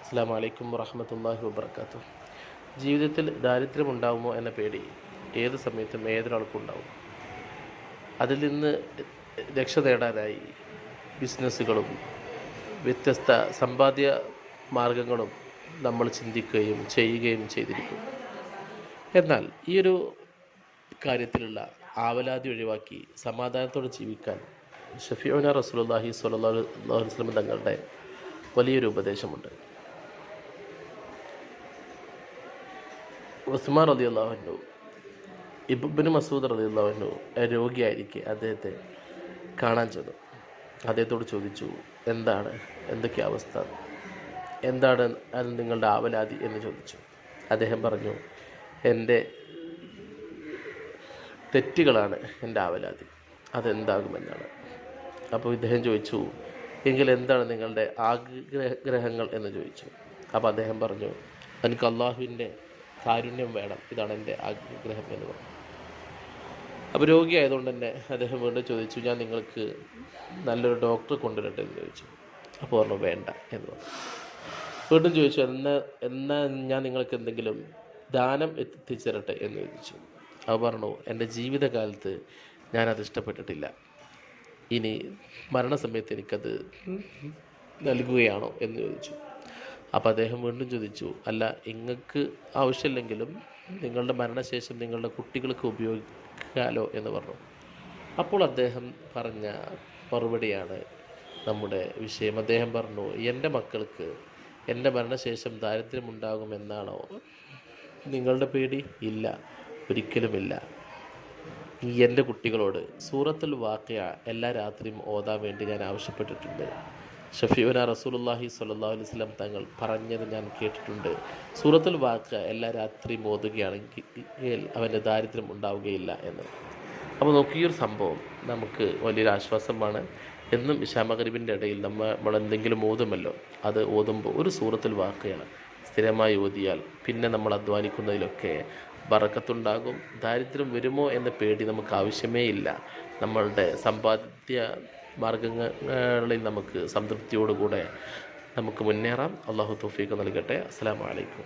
അസ്സലാമു അലൈക്കും വറഹ്മത്തുള്ളാഹി വബറകാതുഹു. ജീവിതത്തിൽ ദാരിദ്ര്യമുണ്ടാകുമോ എന്ന പേടി ഏത് സമയത്തും ഏതൊരാൾക്കും ഉണ്ടാവും. അതിൽ നിന്ന് രക്ഷ നേടാനായി ബിസിനസ്സുകളും വ്യത്യസ്ത സമ്പാദ്യ മാർഗങ്ങളും നമ്മൾ ചിന്തിക്കുകയും ചെയ്യുകയും ചെയ്തിരിക്കും. എന്നാൽ ഈ ഒരു കാര്യത്തിലുള്ള ആവലാതി ഒഴിവാക്കി സമാധാനത്തോടെ ജീവിക്കാൻ ഷഫീഉന റസൂലുള്ളാഹി സ്വല്ലല്ലാഹു അലൈഹി വസല്ലം തങ്ങളുടെ വലിയൊരു ഉപദേശമുണ്ട്. ഉസ്മാൻ റളിയല്ലാഹു അൻഹു ഇബ്നു മസ്ഊദ് റളിയല്ലാഹു അൻഹു രോഗിയായിരിക്കെ അദ്ദേഹത്തെ കാണാൻ ചെന്നു. അദ്ദേഹത്തോട് ചോദിച്ചു, എന്തൊക്കെയാ അവസ്ഥ, എന്താണ് നിങ്ങളുടെ ആവലാതി എന്ന് ചോദിച്ചു. അദ്ദേഹം പറഞ്ഞു, എൻ്റെ തെറ്റുകളാണ് എൻ്റെ ആവലാതി, അതെന്താകുമെന്നാണ്. അപ്പോൾ ഇദ്ദേഹം ചോദിച്ചു, എങ്കിൽ എന്താണ് നിങ്ങളുടെ ആഗ്രഹങ്ങൾ എന്ന് ചോദിച്ചു. അപ്പോൾ അദ്ദേഹം പറഞ്ഞു, എനിക്ക് അള്ളാഹുവിൻ്റെ കാരുണ്യം വേണം, ഇതാണ് എൻ്റെ ആഗ്രഹം എന്ന് പറഞ്ഞു. അപ്പോൾ രോഗിയായതുകൊണ്ട് തന്നെ അദ്ദേഹം വീണ്ടും ചോദിച്ചു, ഞാൻ നിങ്ങൾക്ക് നല്ലൊരു ഡോക്ടറെ കൊണ്ടുവരട്ടെ എന്ന് ചോദിച്ചു. അപ്പോൾ പറഞ്ഞു, വേണ്ട എന്ന് പറഞ്ഞു. വീണ്ടും ചോദിച്ചു, എന്നാൽ ഞാൻ നിങ്ങൾക്ക് എന്തെങ്കിലും ദാനം എത്തിച്ചേരട്ടെ എന്ന് ചോദിച്ചു. അപ്പോൾ പറഞ്ഞു, എൻ്റെ ജീവിതകാലത്ത് ഞാനത് ഇഷ്ടപ്പെട്ടിട്ടില്ല, ഇനി മരണസമയത്ത് എനിക്കത് നൽകുകയാണോ എന്ന് ചോദിച്ചു. അപ്പോൾ അദ്ദേഹം വീണ്ടും ചോദിച്ചു, അല്ല, നിങ്ങൾക്ക് ആവശ്യമില്ലെങ്കിലും നിങ്ങളുടെ മരണശേഷം നിങ്ങളുടെ കുട്ടികൾക്ക് ഉപയോഗിക്കാമല്ലോ എന്ന് പറഞ്ഞു. അപ്പോൾ അദ്ദേഹം പറഞ്ഞ മറുപടിയാണ് നമ്മുടെ വിഷയം. അദ്ദേഹം പറഞ്ഞു, എൻ്റെ മക്കൾക്ക് എൻ്റെ മരണശേഷം ദാരിദ്ര്യമുണ്ടാകുമെന്നാണോ നിങ്ങളുടെ പേടി? ഇല്ല, ഒരിക്കലുമില്ല. എൻ്റെ കുട്ടികളോട് സൂറത്തുൽ വാഖിഅ എല്ലാ രാത്രിയും ഓതാൻ വേണ്ടി ഞാൻ ആവശ്യപ്പെട്ടിട്ടുണ്ട്. ഷഫീഉന റസൂലുള്ളാഹി സ്വല്ലല്ലാഹു അലൈഹി വസല്ലം തങ്ങൾ പറഞ്ഞത് ഞാൻ കേട്ടിട്ടുണ്ട്. സൂറത്തുൽ വാഖിഅ എല്ലാ രാത്രിയും ഓതുകയാണെങ്കിൽ അവൻ്റെ ദാരിദ്ര്യം ഉണ്ടാവുകയില്ല എന്ന്. അപ്പോൾ നോക്കിയൊരു സംഭവം നമുക്ക് വലിയൊരു ആശ്വാസമാണ്. എന്നും ഇശാ മഗ്‌രിബിൻ്റെ ഇടയിൽ നമ്മൾ എന്തെങ്കിലും ഓതുമല്ലോ, അത് ഓതുമ്പോൾ ഒരു സൂറത്തുൽ വാഖിഅ സ്ഥിരമായി ഓതിയാൽ പിന്നെ നമ്മൾ അധ്വാനിക്കുന്നതിലൊക്കെ ബറക്കത്തുണ്ടാകും. ദാരിദ്ര്യം വരുമോ എന്ന പേടി നമുക്ക് ആവശ്യമേ ഇല്ല. നമ്മളുടെ സമ്പാദ്യ മാർഗങ്ങളിൽ നമുക്ക് സംതൃപ്തിയോടുകൂടെ നമുക്ക് മുന്നേറാം. അള്ളാഹു തൗഫീഖ് നൽകട്ടെ. അസ്സലാമു അലൈക്കും.